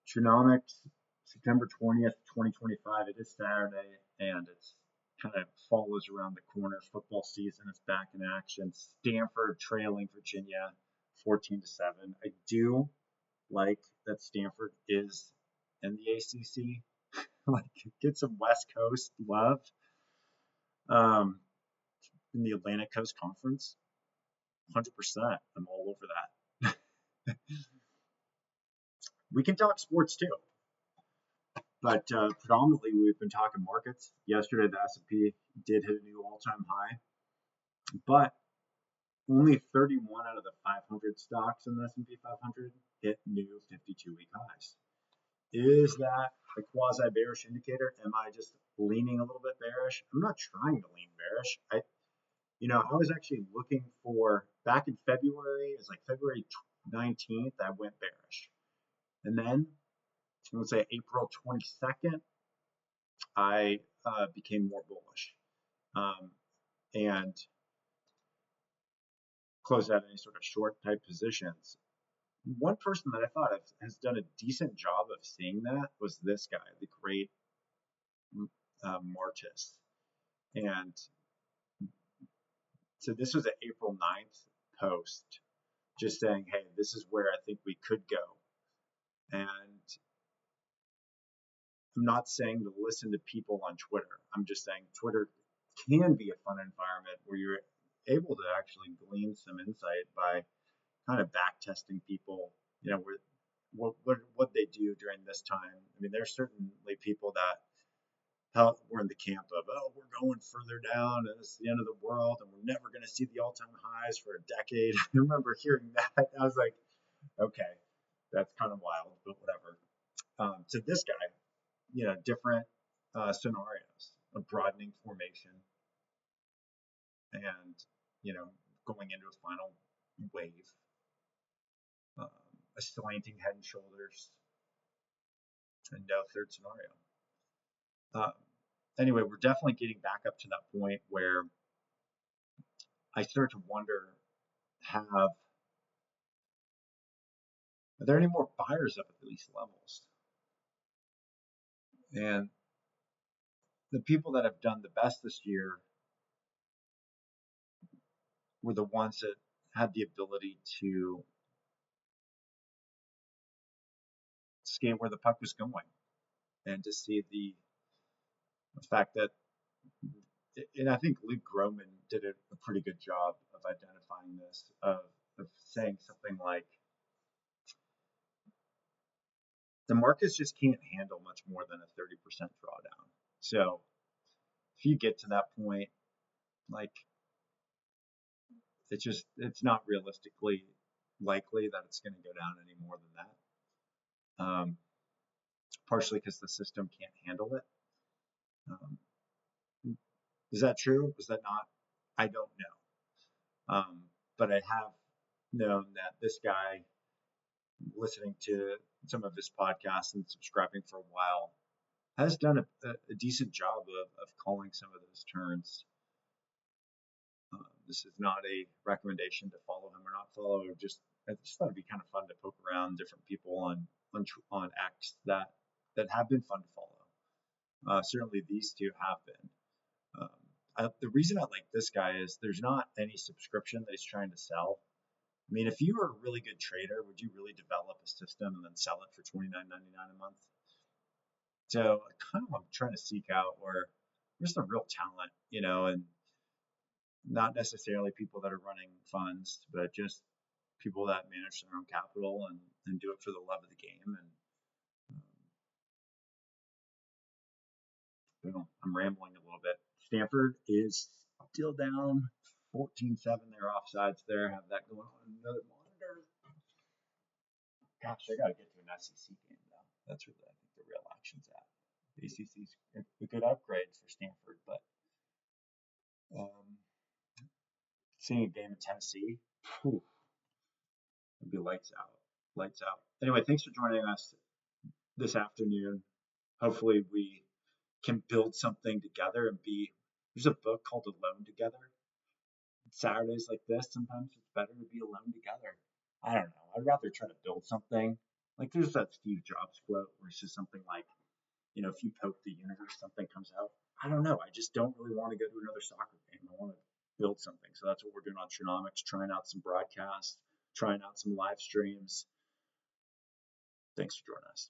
Trunomics, September 20th, 2025. It is Saturday, and it's kind of follows around the corner. Football season is back in action. Stanford trailing Virginia 14-7. I do like that Stanford is in the ACC. Like, get some West Coast love. In the Atlantic Coast Conference, 100%. I'm all over that. We can talk sports too, but predominantly we've been talking markets. Yesterday, the S&P did hit a new all-time high, but only 31 out of the 500 stocks in the S&P 500 hit new 52-week highs. Is that a quasi-bearish indicator? Am I just leaning a little bit bearish? I'm not trying to lean bearish. I was actually looking for, back in February, it's like February 19th, I went bearish. And then, let's say April 22nd, I became more bullish and closed out any sort of short type positions. One person that I thought has done a decent job of seeing that was this guy, the great Martis. And so this was an April 9th post, just saying, hey, this is where I think we could go. And I'm not saying to listen to people on Twitter. I'm just saying Twitter can be a fun environment where you're able to actually glean some insight by kind of back testing people, what they do during this time. I mean, there's certainly people that were in the camp of, we're going further down and it's the end of the world and we're never going to see the all-time highs for a decade. I remember hearing that. I was like, okay, that's kind of wild, but whatever. So this guy, different scenarios, a broadening formation and, going into a final wave, a slanting head and shoulders, and no third scenario. Anyway, we're definitely getting back up to that point where I start to wonder, are there any more buyers up at these levels? And the people that have done the best this year were the ones that had the ability to skate where the puck was going and to see the fact that, and I think Luke Groman did a pretty good job of identifying this, of saying something like, the markets just can't handle much more than a 30% drawdown. So if you get to that point, like, it's not realistically likely that it's going to go down any more than that. Partially because the system can't handle it. Is that true? Is that not? I don't know. But I have known that this guy, listening to some of his podcasts and subscribing for a while, has done a decent job of calling some of those turns. This is not a recommendation to follow him or not follow. I just thought it'd be kind of fun to poke around different people on X that have been fun to follow. Certainly these two have been. The reason I like this guy is there's not any subscription that he's trying to sell. I mean, if you were a really good trader, would you really develop a system and then sell it for $29.99 a month? So kind of I'm trying to seek out where there's some real talent, and not necessarily people that are running funds, but just people that manage their own capital and do it for the love of the game. And I'm rambling a little bit. Stanford is still down 14-7. They're offsides there. Have that going on another monitor. Gosh, I got to get to an SEC game now. That's really, I think, the real action's at. The ACC's a good upgrade for Stanford, but seeing a game in Tennessee, it'd be lights out. Lights out. Anyway, thanks for joining us this afternoon. Hopefully we can build something together and there's a book called Alone Together. Saturdays like this, sometimes it's better to be alone together. I don't know. I'd rather try to build something Like there's that Steve Jobs quote where it's just something like, you know, if you poke the universe, something comes out. I don't know. I just don't really want to go to another soccer game. I want to build something. So that's what we're doing on Trunomics, trying out some broadcasts, trying out some live streams. Thanks for joining us.